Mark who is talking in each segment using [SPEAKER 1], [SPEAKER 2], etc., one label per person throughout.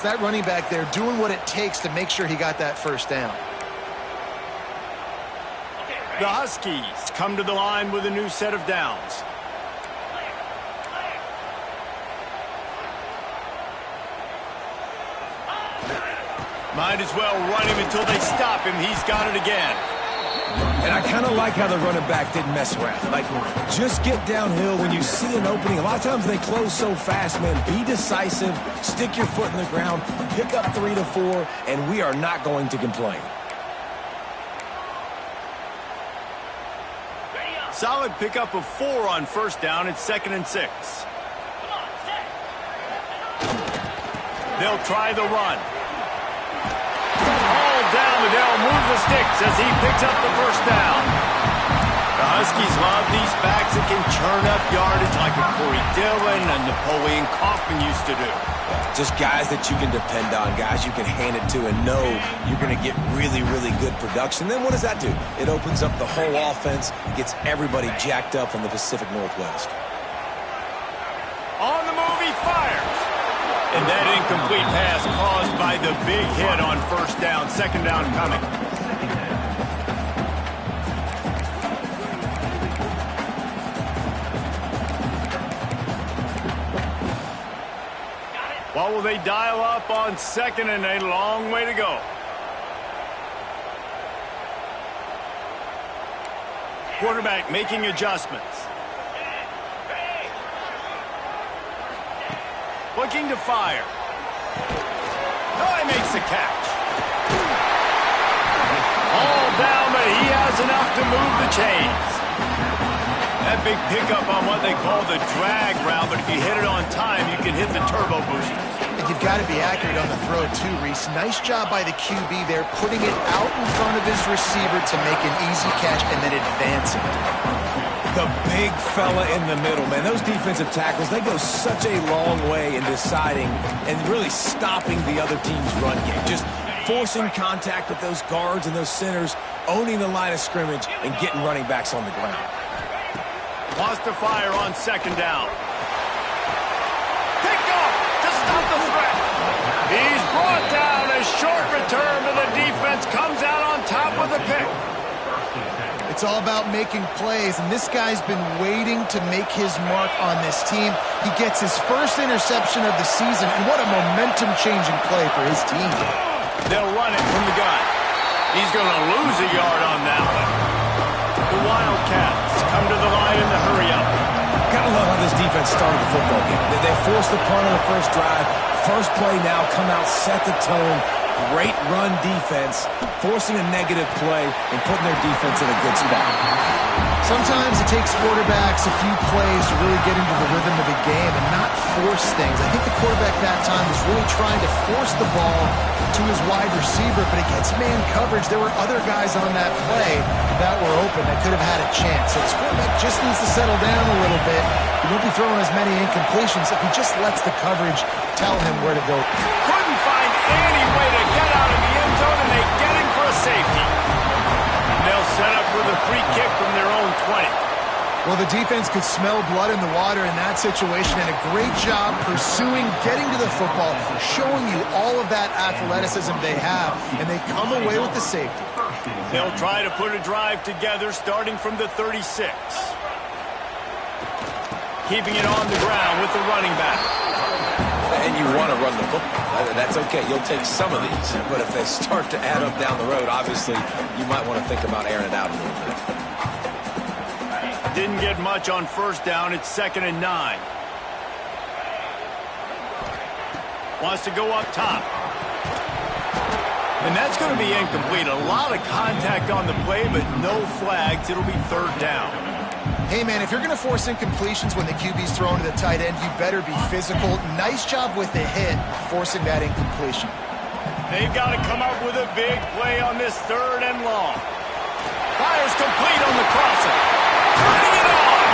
[SPEAKER 1] That running back there doing what it takes to make sure he got that first down.
[SPEAKER 2] The Huskies come to the line with a new set of downs. Might as well run him until they stop him. He's got it again.
[SPEAKER 3] And I kind of like how the running back didn't mess around. Like, just get downhill when you see an opening. A lot of times they close so fast, man. Be decisive, stick your foot in the ground, pick up 3 to 4, and we are not going to complain.
[SPEAKER 2] Solid pickup of 4 on first down. It's 2nd and 6. They'll try the run. All down, Liddell moves the sticks as he picks up the first down. The Huskies love these backs that can churn up yardage like a Corey Dillon and Napoleon Kaufman used to do.
[SPEAKER 3] Just guys that you can depend on, guys you can hand it to and know you're going to get really, really good production. Then what does that do? It opens up the whole offense, gets everybody jacked up in the Pacific Northwest.
[SPEAKER 2] On the move, he fires. And that incomplete pass caused by the big hit on first down. 2nd down coming. What will they dial up on 2nd and a long way to go? Quarterback making adjustments. Looking to fire. Oh, he makes the catch. All down, but he has enough to move the chains. That big pickup on what they call the drag route, but if you hit it on time, you can hit the turbo boosters.
[SPEAKER 1] And you've got to be accurate on the throw, too, Reese. Nice job by the QB there, putting it out in front of his receiver to make an easy catch and then advancing.
[SPEAKER 3] The big fella in the middle, man. Those defensive tackles, they go such a long way in deciding and really stopping the other team's run game. Just forcing contact with those guards and those centers, owning the line of scrimmage, and getting running backs on the ground.
[SPEAKER 2] Wants to fire on 2nd down. Pick off to stop the threat. He's brought down. A short return to the defense comes out on top with a pick.
[SPEAKER 1] It's all about making plays, and this guy's been waiting to make his mark on this team. He gets his first interception of the season, and what a momentum-changing play for his team.
[SPEAKER 2] They'll run it from the gun. He's going to lose a yard on that one. The Wildcats come to the line in the hurry-up.
[SPEAKER 3] Gotta love how this defense started the football game. They forced the punt on the first drive. First play now, come out, set the tone. Great run defense, forcing a negative play and putting their defense in a good spot.
[SPEAKER 1] Sometimes it takes quarterbacks a few plays to really get into the rhythm of the game and not force things. I think the quarterback that time was really trying to force the ball to his wide receiver, but against man coverage, there were other guys on that play that were open that could have had a chance. So this quarterback just needs to settle down a little bit. He won't be throwing as many incompletions if he just lets the coverage tell him where to go.
[SPEAKER 2] Couldn't find any way to get out of the end zone, and they get him for a safety. And they'll set up for the free kick from their own 20.
[SPEAKER 1] Well, the defense could smell blood in the water in that situation, and a great job pursuing, getting to the football, showing you all of that athleticism they have, and they come away with the safety.
[SPEAKER 2] They'll try to put a drive together starting from the 36. Keeping it on the ground with the running back.
[SPEAKER 3] And you want to run the football. That's okay. You'll take some of these. But if they start to add up down the road, obviously, you might want to think about airing it out a little bit.
[SPEAKER 2] Didn't get much on first down. It's 2nd and 9. Wants to go up top. And that's going to be incomplete. A lot of contact on the play, but no flags. It'll be 3rd down.
[SPEAKER 1] Hey, man, if you're going to force incompletions when the QB's thrown to the tight end, you better be physical. Nice job with the hit, forcing that incompletion.
[SPEAKER 2] They've got to come up with a big play on this 3rd and long. Fires complete on the crosser. Putting it on.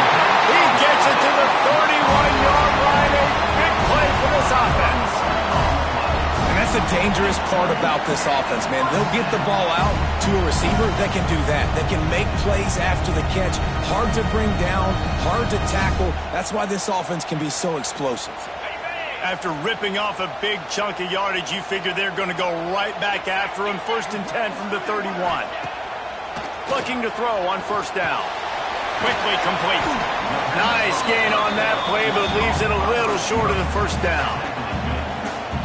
[SPEAKER 2] He gets it to the 31-yard line. A big play for this offense.
[SPEAKER 3] And that's the dangerous part about this offense, man. They'll get the ball out to a receiver that can do that. That can make plays after the catch. Hard to bring down, hard to tackle. That's why this offense can be so explosive.
[SPEAKER 2] After ripping off a big chunk of yardage, you figure they're going to go right back after him. 1st and 10 from the 31. Looking to throw on 1st down. Quickly complete. Nice gain on that play, but leaves it a little short of the 1st down.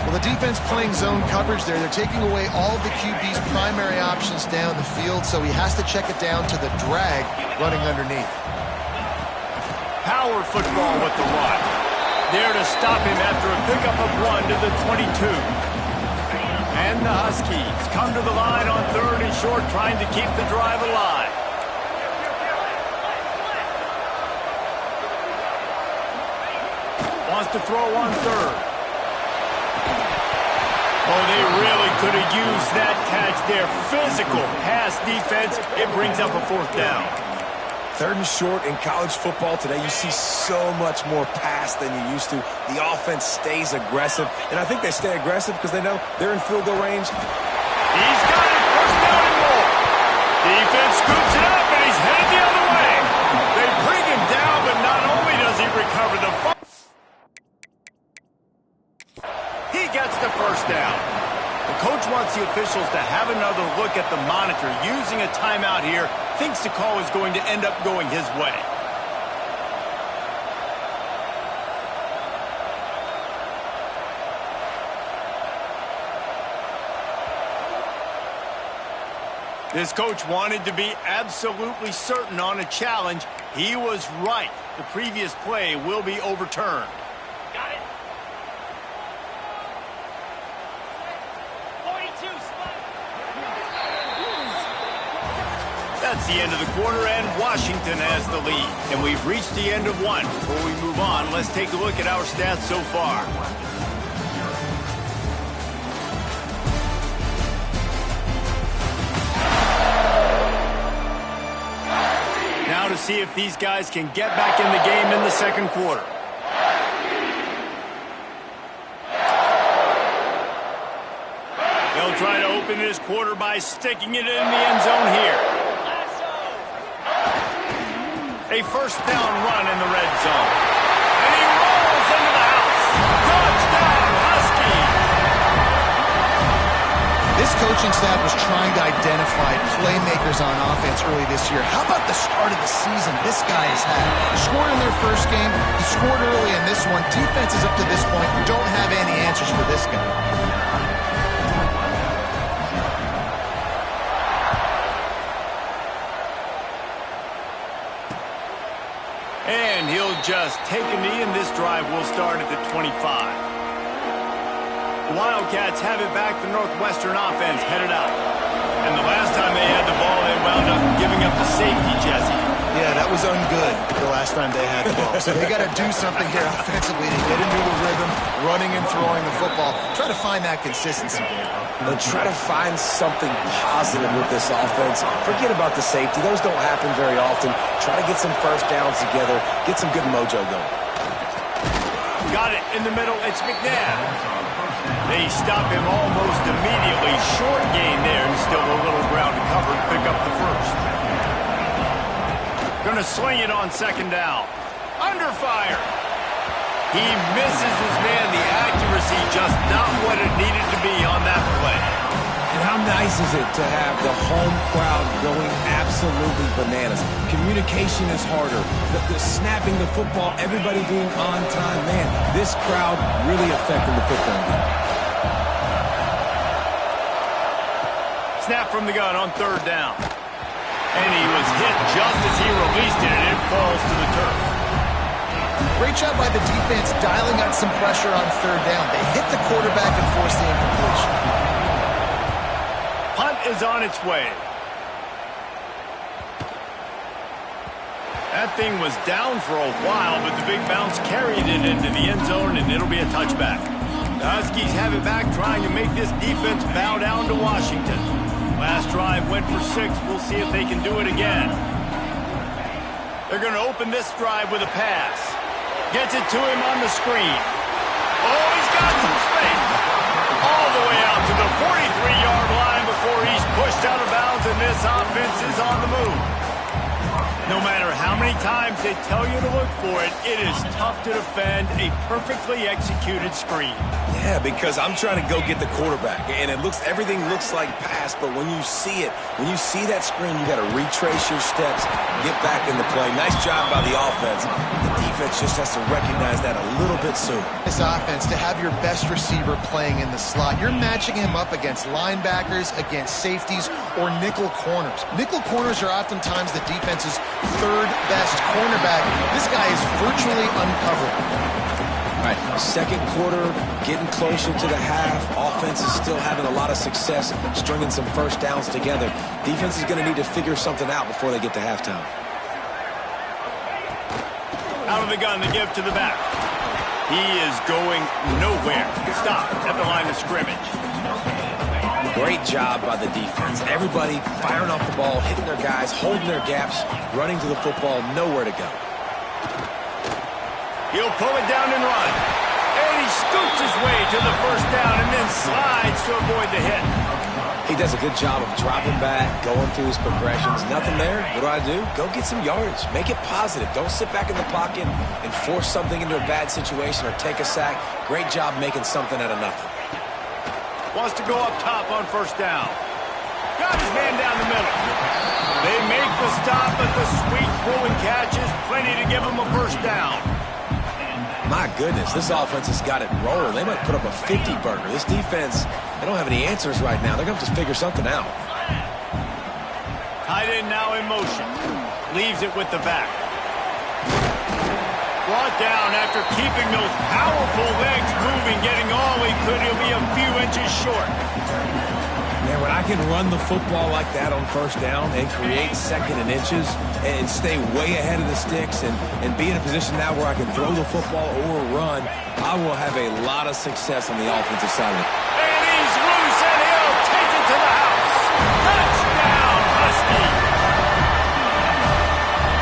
[SPEAKER 1] Well, the defense playing zone coverage there. They're taking away all of the QB's primary options down the field, so he has to check it down to the drag running underneath.
[SPEAKER 2] Power football with the run. There to stop him after a pickup of 1 to the 22. And the Huskies come to the line on 3rd and short, trying to keep the drive alive. Wants to throw on 3rd. Oh, they really could have used that catch there. Physical pass defense. It brings up a 4th down.
[SPEAKER 3] 3rd and short in college football today. You see so much more pass than you used to. The offense stays aggressive, and I think they stay aggressive because they know they're in field goal range.
[SPEAKER 2] He's got it. 1st down and more. Defense scoops it up, and he's headed the other way. They bring him down, but not only does he recover the ball, he gets the 1st down. The coach wants the officials to have another look at the monitor. Using a timeout here, thinks the call is going to end up going his way. This coach wanted to be absolutely certain on a challenge. He was right. The previous play will be overturned.
[SPEAKER 4] Got it. 42,
[SPEAKER 2] That's the end of the quarter, and Washington has the lead. And we've reached the end of one. Before we move on, let's take a look at our stats so far. Now to see if these guys can get back in the game in the 2nd quarter. They'll try to open this quarter by sticking it in the end zone here. A 1st down run in the red zone. And he rolls into the house. Touchdown, Huskies!
[SPEAKER 1] This coaching staff was trying to identify playmakers on offense early this year. How about the start of the season this guy has had? Scored in their 1st game. He scored early in this one. Defenses up to this point don't have any answers for this guy.
[SPEAKER 2] And he'll just take a knee, and this drive will start at the 25. The Wildcats have it back. The Northwestern offense headed out. And the last time they had the ball, they wound up giving up the safety, Jesse.
[SPEAKER 1] Yeah, that was ungood the last time they had the ball. So they got to do something here offensively to get into the rhythm, running and throwing the football. Try to find that consistency there.
[SPEAKER 3] And try to find something positive with this offense. Forget about the safety. Those don't happen very often. Try to get some 1st downs together. Get some good mojo going.
[SPEAKER 2] Got it in the middle. It's McNabb. They stop him almost immediately. Short gain there, and still a little ground to cover to pick up the 1st. Going to sling it on 2nd down. Under fire. He misses his man. The accuracy just not what it needed to be on that play.
[SPEAKER 3] And how nice is it to have the home crowd going absolutely bananas? Communication is harder. The snapping the football, everybody being on time. Man, this crowd really affecting the football game.
[SPEAKER 2] Snap from the gun on 3rd down. And he was hit just as he released it, and it falls to the turf.
[SPEAKER 1] Great job by the defense dialing up some pressure on 3rd down. They hit the quarterback and forced the incompletion.
[SPEAKER 2] Punt is on its way. That thing was down for a while, but the big bounce carried it into the end zone, and it'll be a touchback. The Huskies have it back, trying to make this defense bow down to Washington. Last drive went for 6. We'll see if they can do it again. They're going to open this drive with a pass. Gets it to him on the screen. Oh, he's got some space. All the way out to the 43-yard line before he's pushed out of bounds, and this offense is on the move. No matter how many times they tell you to look for it, it is tough to defend a perfectly executed screen.
[SPEAKER 3] Yeah, because I'm trying to go get the quarterback, and everything looks like pass, but when you see it, when you see that screen, you got to retrace your steps, get back in the play. Nice job by the offense. The defense just has to recognize that a little bit sooner.
[SPEAKER 1] This offense, to have your best receiver playing in the slot, you're matching him up against linebackers, against safeties, or nickel corners. Nickel corners are oftentimes the defense's third best cornerback. This guy is virtually uncoverable.
[SPEAKER 3] All right, second quarter, getting closer to the half. Offense is still having a lot of success stringing some first downs together. Defense is going to need to figure something out before they get to halftime.
[SPEAKER 2] Out of the gun, the give to the back. He is going nowhere. Stop at the line of scrimmage.
[SPEAKER 3] Great job by the defense. Everybody firing off the ball, hitting their guys, holding their gaps, running to the football, nowhere to go.
[SPEAKER 2] He'll pull it down and run. And he scoots his way to the first down and then slides to avoid the hit.
[SPEAKER 3] He does a good job of dropping back, going through his progressions. Nothing there. What do? Go get some yardage. Make it positive. Don't sit back in the pocket and force something into a bad situation or take a sack. Great job making something out of nothing.
[SPEAKER 2] Wants to go up top on first down. Got his man down the middle. They make the stop, but the sweet throw and catch is plenty to give him a first down.
[SPEAKER 3] My goodness, this offense has got it rolling. They might put up a 50-burger. This defense, they don't have any answers right now. They're going to have to figure something out.
[SPEAKER 2] Tight end now in motion. Leaves it with the back. Brought down after keeping those powerful legs moving, getting all he could. He'll be a few inches short.
[SPEAKER 3] Man, when I can run the football like that on first down and create second and inches and stay way ahead of the sticks and be in a position now where I can throw the football or run, I will have a lot of success on the offensive side of it.
[SPEAKER 2] And he's loose, and he'll take it to the house. Touchdown, Husky.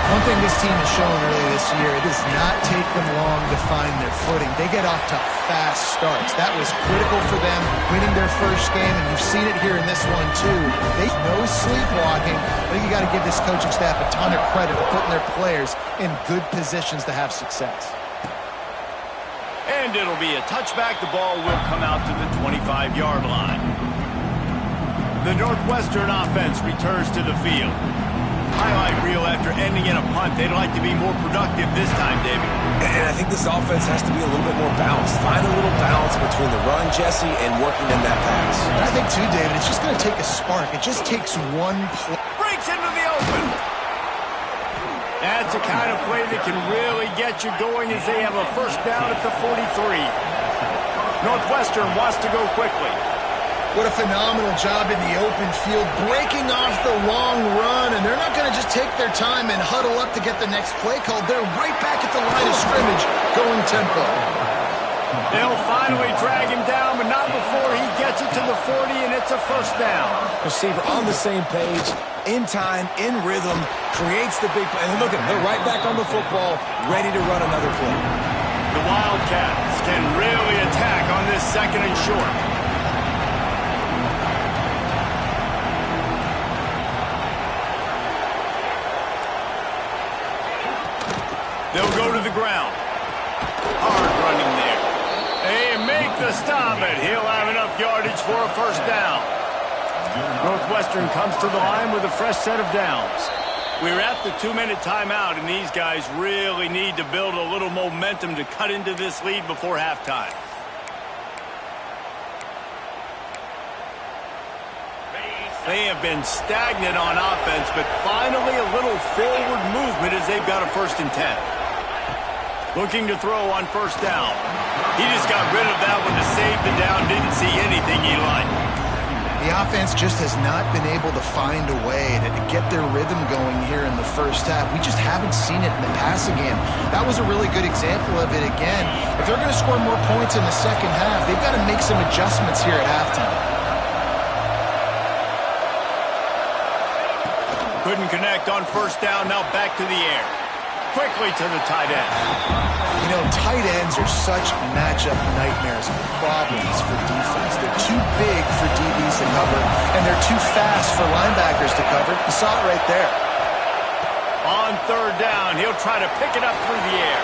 [SPEAKER 1] One thing this team has shown early this year, it does not take them long to find their footing. They get off to fast starts. That was critical for them winning their first game, and you've seen it here in this one too. They no sleepwalking. I think you got to give this coaching staff a ton of credit for putting their players in good positions to have success.
[SPEAKER 2] And it'll be a touchback. The ball will come out to the 25-yard line. The Northwestern offense returns to the field. Highlight reel after ending in a punt. They'd like to be more productive this time, David.
[SPEAKER 3] And I think this offense has to be a little bit more balanced. Find a little balance between the run, Jesse, and working in that pass.
[SPEAKER 1] And I think, too, David, it's just going to take a spark. It just takes one play.
[SPEAKER 2] Breaks into the open. That's the kind of play that can really get you going as they have a first down at the 43. Northwestern wants to go quickly.
[SPEAKER 1] What a phenomenal job in the open field, breaking off the long run, and they're not going to just take their time and huddle up to get the next play called. They're right back at the line of scrimmage, going tempo.
[SPEAKER 2] They'll finally drag him down, but not before he gets it to the 40, and it's a first down.
[SPEAKER 3] Receiver on the same page, in time, in rhythm, creates the big play. And look at them, they're right back on the football, ready to run another play.
[SPEAKER 2] The Wildcats can really attack on this second and short. They'll go to the ground. Hard running there. They make the stop, and he'll have enough yardage for a first down. Northwestern comes to the line with a fresh set of downs. We're at the 2-minute timeout, and these guys really need to build a little momentum to cut into this lead before halftime. They have been stagnant on offense, but finally a little forward movement as they've got a 1st and 10. Looking to throw on first down. He just got rid of that one to save the down. Didn't see anything he liked.
[SPEAKER 1] The offense just has not been able to find a way to get their rhythm going here in the first half. We just haven't seen it in the passing game. That was a really good example of it again. If they're going to score more points in the second half, they've got to make some adjustments here at halftime.
[SPEAKER 2] Couldn't connect on first down. Now back to the air. Quickly to the tight end.
[SPEAKER 1] You know, tight ends are such matchup nightmares and problems for defense. They're too big for DBs to cover, and they're too fast for linebackers to cover. You saw it right there.
[SPEAKER 2] On third down, he'll try to pick it up through the air.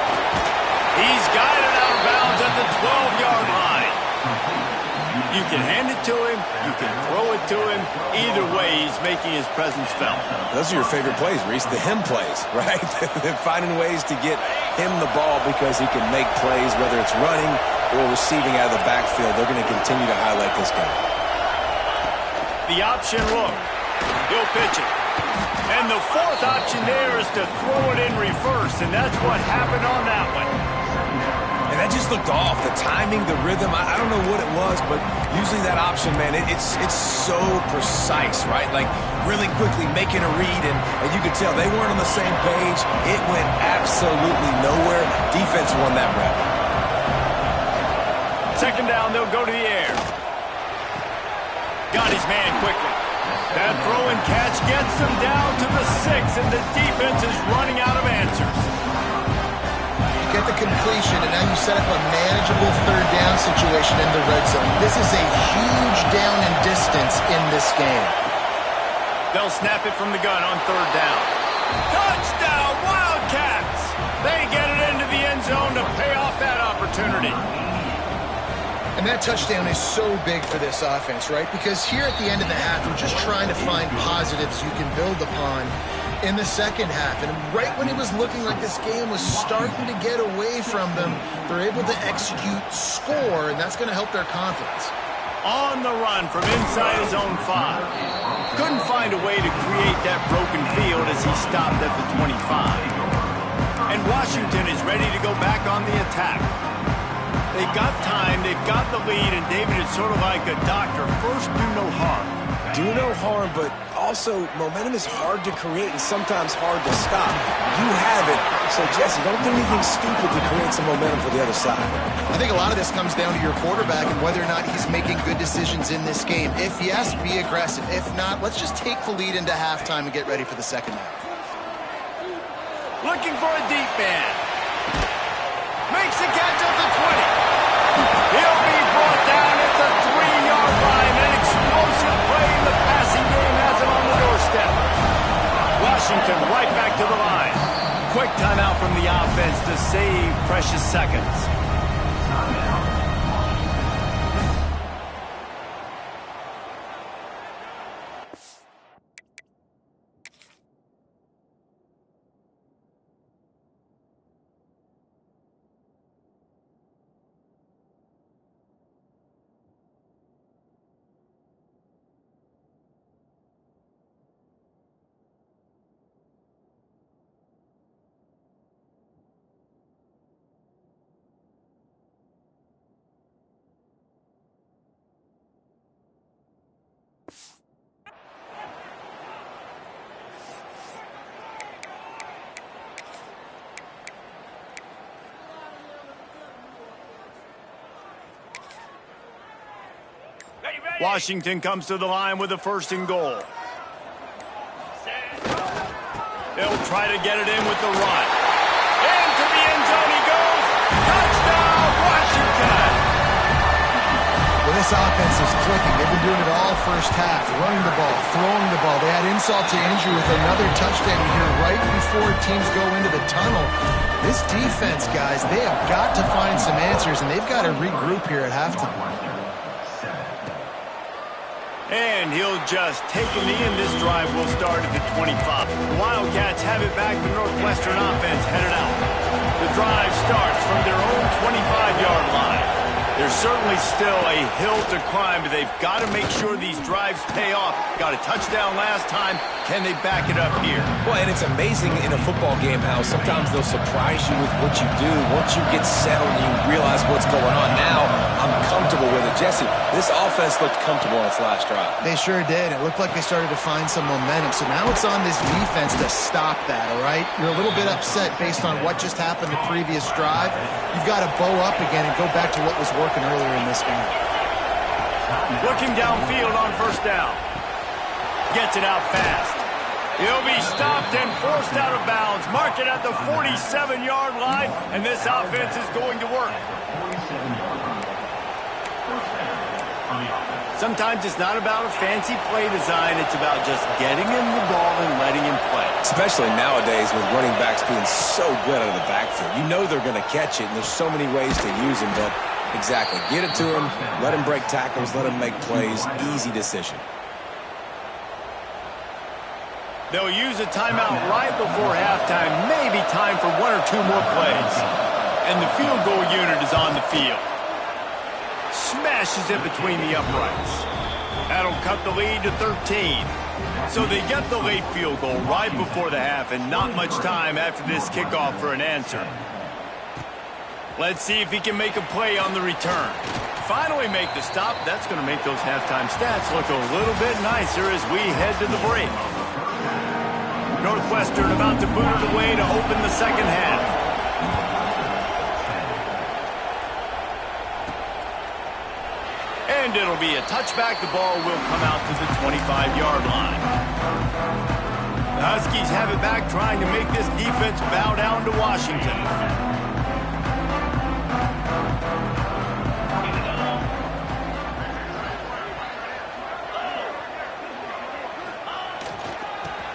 [SPEAKER 2] He's got it out of bounds at the 12-yard line. You can hand it to him. You can throw it to him. Either way, he's making his presence felt.
[SPEAKER 3] Those are your favorite plays, Reese, the him plays, right? They're finding ways to get him the ball because he can make plays, whether it's running or receiving out of the backfield. They're going to continue to highlight this guy.
[SPEAKER 2] The option look. He'll pitch it. And the fourth option there is to throw it in reverse, and that's what happened on that one.
[SPEAKER 3] And that just looked off. The timing, the rhythm, I don't know what it was, but usually that option, man, it's so precise, right? Like really quickly making a read, and you could tell they weren't on the same page. It went absolutely nowhere. Defense won that rep.
[SPEAKER 2] Second down, they'll go to the air. Got his man quickly. That throw and catch gets them down to the 6, and the defense is running out of answers.
[SPEAKER 1] Get the completion, and now you set up a manageable third down situation in the red zone. This is a huge down in distance in this game.
[SPEAKER 2] They'll snap it from the gun on third down. Touchdown, Wildcats! They get it into the end zone to pay off that opportunity.
[SPEAKER 1] And that touchdown is so big for this offense, right? Because here at the end of the half, we're just trying to find positives you can build upon in the second half. And right when it was looking like this game was starting to get away from them, they're able to execute, score, and that's going to help their confidence.
[SPEAKER 2] On the run from inside his own 5. Couldn't find a way to create that broken field as he stopped at the 25. And Washington is ready to go back on the attack. They've got time, they've got the lead, and David is sort of like a doctor. First, do no harm.
[SPEAKER 3] Do no harm, but also momentum is hard to create and sometimes hard to stop. You have it, so Jesse, don't do anything stupid to create some momentum for the other side.
[SPEAKER 1] I think a lot of this comes down to your quarterback and whether or not he's making good decisions in this game. If yes, be aggressive. If not, let's just take the lead into halftime and get ready for the second half.
[SPEAKER 2] Looking for a deep man. Makes the catch at the 20. He'll be brought down at the 3-yard line. An explosive play in the passing game has him on the doorstep. Washington right back to the line. Quick timeout from the offense to save precious seconds. Washington comes to the line with a 1st and goal. They'll try to get it in with the run. Into the end zone he goes. Touchdown, Washington!
[SPEAKER 1] Well, this offense is clicking. They've been doing it all first half. Running the ball, throwing the ball. They had insult to injury with another touchdown here right before teams go into the tunnel. This defense, guys, they have got to find some answers, and they've got to regroup here at halftime.
[SPEAKER 2] And he'll just take a knee, and this drive will start at the 25. The Wildcats have it back. The Northwestern offense headed out. The drive starts from their own 25-yard line. There's certainly still a hill to climb, but they've got to make sure these drives pay off. Got a touchdown last time. Can they back it up here?
[SPEAKER 3] Well, and it's amazing in a football game how sometimes they'll surprise you with what you do. Once you get settled and you realize what's going on, now I'm comfortable with it. Jesse, this offense looked comfortable on its last drive.
[SPEAKER 1] They sure did. It looked like they started to find some momentum. So now it's on this defense to stop that, all right? You're a little bit upset based on what just happened the previous drive. You've got to bow up again and go back to what was working earlier in this game.
[SPEAKER 2] Looking downfield on 1st down. Gets it out fast. He'll be stopped and forced out of bounds. Mark it at the 47-yard line, and this offense is going to work. Sometimes it's not about a fancy play design. It's about just getting him the ball and letting him play.
[SPEAKER 3] Especially nowadays with running backs being so good out of the backfield. You know they're going to catch it, and there's so many ways to use them. But exactly, get it to him, let him break tackles, let him make plays. Easy decision.
[SPEAKER 2] They'll use a timeout right before halftime. Maybe time for 1 or 2 more plays. And the field goal unit is on the field. Smashes it between the uprights. That'll cut the lead to 13. So they get the late field goal right before the half, and not much time after this kickoff for an answer. Let's see if he can make a play on the return. Finally make the stop. That's going to make those halftime stats look a little bit nicer as we head to the break. Northwestern about to boot it away to open the second half. And it'll be a touchback. The ball will come out to the 25-yard line. The Huskies have it back, trying to make this defense bow down to Washington.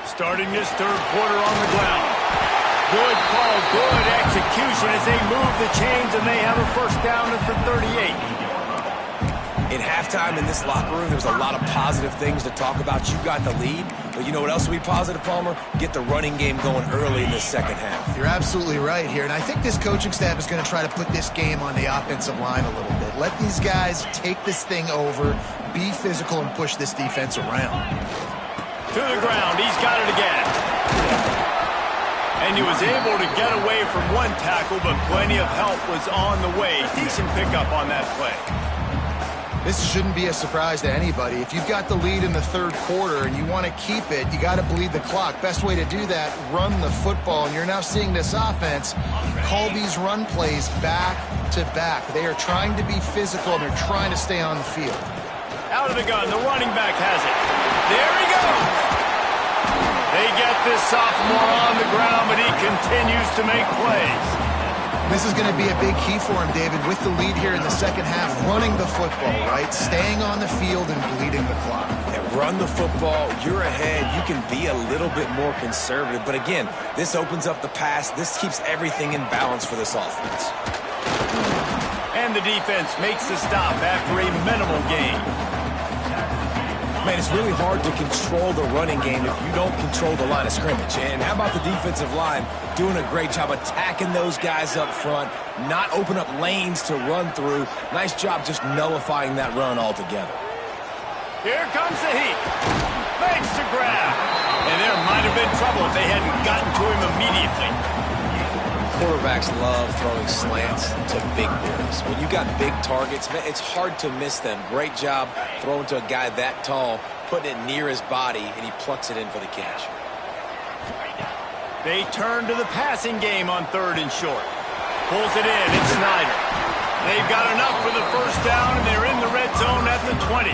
[SPEAKER 2] Starting this third quarter on the ground. Good call, good execution as they move the chains, and they have a first down at the 38.
[SPEAKER 3] In halftime in this locker room, there's a lot of positive things to talk about. You got the lead, but you know what else will be positive, Palmer? Get the running game going early in the second half.
[SPEAKER 1] You're absolutely right here, and I think this coaching staff is going to try to put this game on the offensive line a little bit. Let these guys take this thing over, be physical, and push this defense around.
[SPEAKER 2] To the ground, he's got it again. And he was able to get away from one tackle, but plenty of help was on the way. Decent pickup on that play.
[SPEAKER 1] This shouldn't be a surprise to anybody. If you've got the lead in the third quarter and you want to keep it, you got to bleed the clock. Best way to do that, run the football. And you're now seeing this offense call these run plays back to back. They are trying to be physical, and they're trying to stay on the field.
[SPEAKER 2] Out of the gun, the running back has it. There he goes. They get this sophomore on the ground, but he continues to make plays.
[SPEAKER 1] This is going to be a big key for him, David, with the lead here in the second half, running the football, right? Staying on the field and bleeding the clock.
[SPEAKER 3] And run the football, you're ahead, you can be a little bit more conservative. But again, this opens up the pass. This keeps everything in balance for this offense.
[SPEAKER 2] And the defense makes the stop after a minimal gain.
[SPEAKER 3] Man, it's really hard to control the running game if you don't control the line of scrimmage. And how about the defensive line doing a great job attacking those guys up front, not open up lanes to run through. Nice job just nullifying that run altogether.
[SPEAKER 2] Here comes the heat. Makes the grab. And there might have been trouble if they hadn't gotten to him immediately.
[SPEAKER 3] Quarterbacks love throwing slants to big boys. When you got big targets, man, it's hard to miss them. Great job throwing to a guy that tall, putting it near his body, and he plucks it in for the catch.
[SPEAKER 2] They turn to the passing game on third and short. Pulls it in. It's Snyder. They've got enough for the first down, and they're in the red zone at the 20.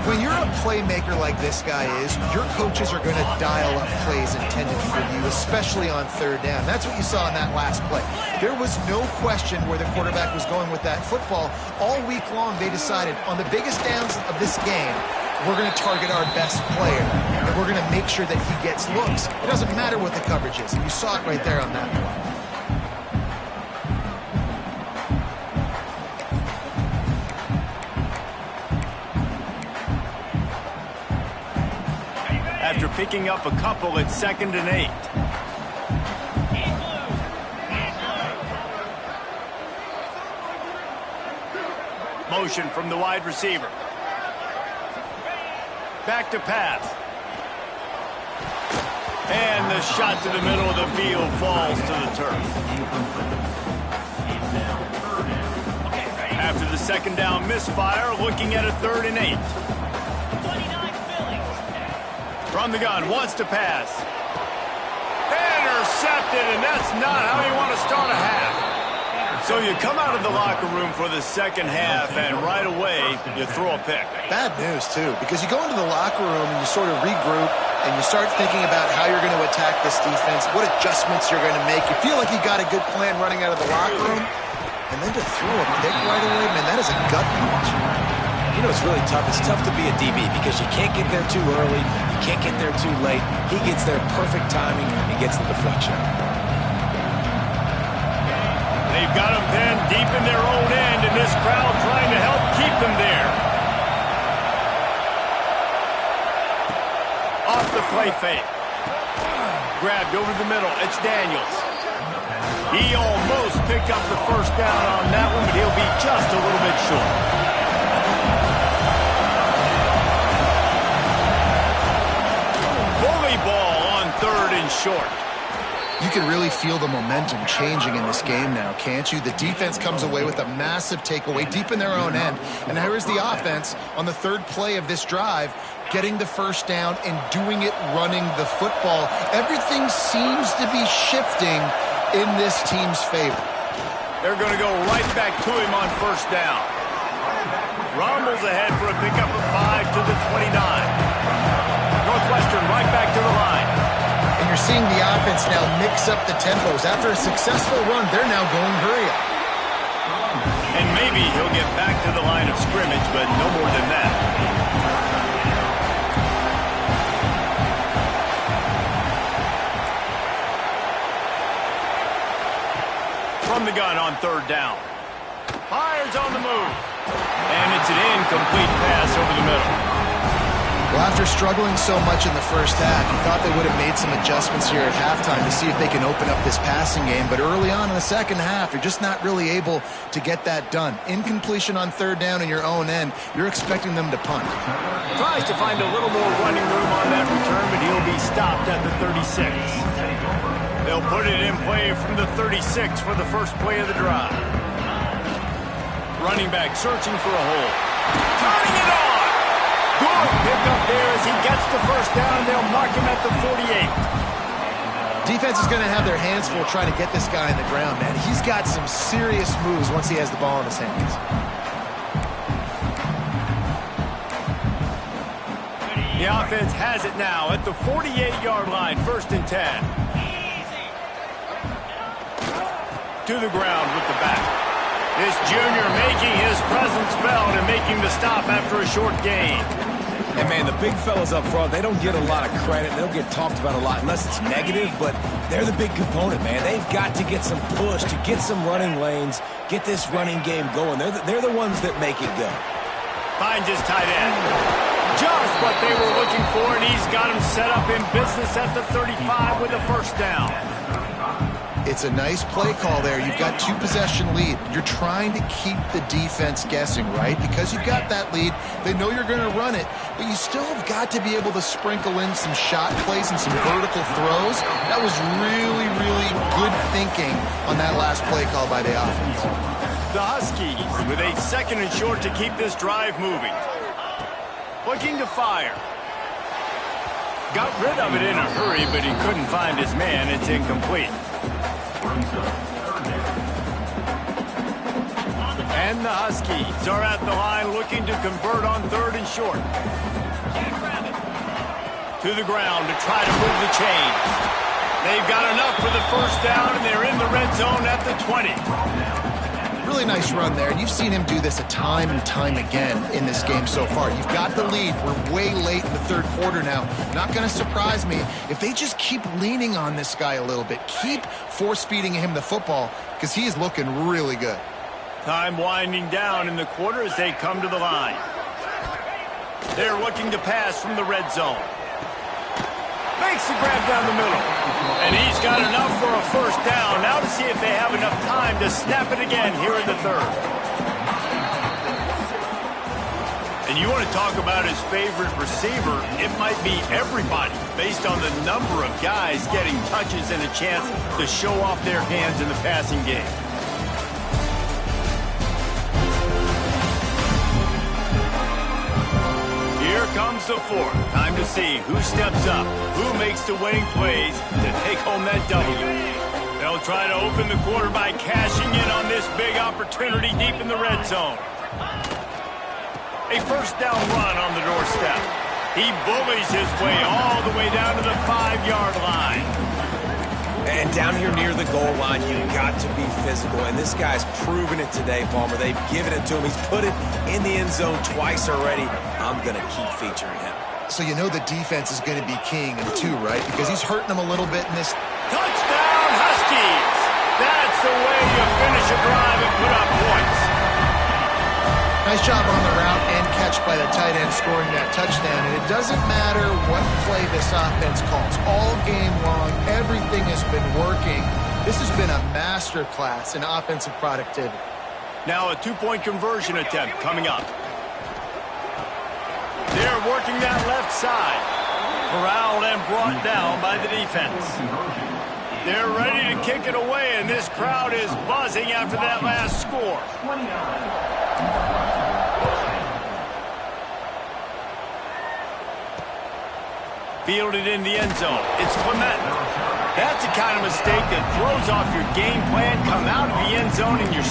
[SPEAKER 1] When you're a playmaker like this guy is, your coaches are going to dial up plays intended for you, especially on third down. That's what you saw in that last play. There was no question where the quarterback was going with that football. All week long, they decided on the biggest downs of this game, we're going to target our best player, and we're going to make sure that he gets looks. It doesn't matter what the coverage is, and you saw it right there on that play.
[SPEAKER 2] After picking up a couple at 2nd and 8. Motion from the wide receiver. Back to pass. And the shot to the middle of the field falls to the turf. After the second down misfire, looking at a 3rd and 8. From the gun, wants to pass. Intercepted, and that's not how you want to start a half. So you come out of the locker room for the second half, and right away, you throw a pick.
[SPEAKER 1] Bad news, too, because you go into the locker room and you sort of regroup, and you start thinking about how you're going to attack this defense, what adjustments you're going to make. You feel like you got a good plan running out of the locker room, and then to throw a pick right away, man, that is a gut punch.
[SPEAKER 3] You know, it's really tough. It's tough to be a DB because you can't get there too early. You can't get there too late. He gets there perfect timing and gets the deflection.
[SPEAKER 2] They've got them pinned deep in their own end, and this crowd trying to help keep them there. Off the play fake. Grabbed over the middle. It's Daniels. He almost picked up the first down on that one, but he'll be just a little bit short. Bully ball on 3rd and short.
[SPEAKER 1] You can really feel the momentum changing in this game now, can't you? The defense comes away with a massive takeaway deep in their own end. And here's the offense on the 3rd play of this drive, getting the first down and doing it running the football. Everything seems to be shifting in this team's favor.
[SPEAKER 2] They're going to go right back to him on first down. Rumbles ahead for a pickup of 5 to the 29. Northwestern right back to the line.
[SPEAKER 1] And you're seeing the offense now mix up the tempos. After a successful run, they're now going hurry up.
[SPEAKER 2] And maybe he'll get back to the line of scrimmage, but no more than that. From the gun on 3rd down. Fires on the move. And it's an incomplete pass over the middle.
[SPEAKER 1] Well, after struggling so much in the first half, you thought they would have made some adjustments here at halftime to see if they can open up this passing game. But early on in the second half, you're just not really able to get that done. Incompletion on 3rd down in your own end, you're expecting them to punt.
[SPEAKER 2] Tries to find a little more running room on that return, but he'll be stopped at the 36. They'll put it in play from the 36 for the first play of the drive. Running back searching for a hole. Turning it on! Good pick up there as he gets the first down. They'll mark him at the 48.
[SPEAKER 1] Defense is going to have their hands full trying to get this guy in the ground, man. He's got some serious moves once he has the ball in his hands.
[SPEAKER 2] The offense has it now at the 48-yard line, 1st and 10. To the ground with the back. This junior making his presence felt and making the stop after a short gain.
[SPEAKER 3] And, man, the big fellas up front, they don't get a lot of credit. They don't get talked about a lot unless it's negative, but they're the big component, man. They've got to get some push, to get some running lanes, get this running game going. They're the ones that make it go.
[SPEAKER 2] Finds his tight end. Just what they were looking for, and he's got him set up in business at the 35 with a first down.
[SPEAKER 1] It's a nice play call there. You've got 2-possession lead. You're trying to keep the defense guessing, right? Because you've got that lead, they know you're going to run it, but you still have got to be able to sprinkle in some shot plays and some vertical throws. That was really, really good thinking on that last play call by the offense.
[SPEAKER 2] The Huskies with a 2nd and short to keep this drive moving. Looking to fire. Got rid of it in a hurry, but he couldn't find his man. It's incomplete. And the Huskies are at the line looking to convert on 3rd and short. To the ground to try to move the chains. They've got enough for the first down, and they're in the red zone at the 20.
[SPEAKER 1] Really nice run there, and you've seen him do this a time and time again in this game so far. You've got the lead. We're way late in the 3rd quarter now. Not going to surprise me if they just keep leaning on this guy a little bit. Keep force-feeding him the football because he is looking really good.
[SPEAKER 2] Time winding down in the quarter as they come to the line. They're looking to pass from the red zone. Makes the grab down the middle. And he's got enough for a first down. Now to see if they have enough time to snap it again here in the 3rd. And you want to talk about his favorite receiver, it might be everybody based on the number of guys getting touches and a chance to show off their hands in the passing game. Here comes the 4th. Time to see who steps up, who makes the winning plays to take home that W. They'll try to open the quarter by cashing in on this big opportunity deep in the red zone. A first down run on the doorstep. He bullies his way all the way down to the 5-yard line.
[SPEAKER 3] And down here near the goal line, you've got to be physical. And this guy's proven it today, Palmer. They've given it to him. He's put it in the end zone twice already. I'm going to keep featuring him.
[SPEAKER 1] So you know the defense is going to be king in two, right? Because he's hurting them a little bit in this.
[SPEAKER 2] Touchdown, Huskies! That's the way you finish a drive and put up points.
[SPEAKER 1] Nice job on the route and catch by the tight end scoring that touchdown. And it doesn't matter what play this offense calls. All game long, everything has been working. This has been a masterclass in offensive productivity.
[SPEAKER 2] Now a two-point conversion attempt coming up. They're working that left side. Corralled and brought down by the defense. They're ready to kick it away, and this crowd is buzzing after that last score. Fielded in the end zone. It's Clement. That's the kind of mistake that throws off your game plan. Come out of the end zone and you're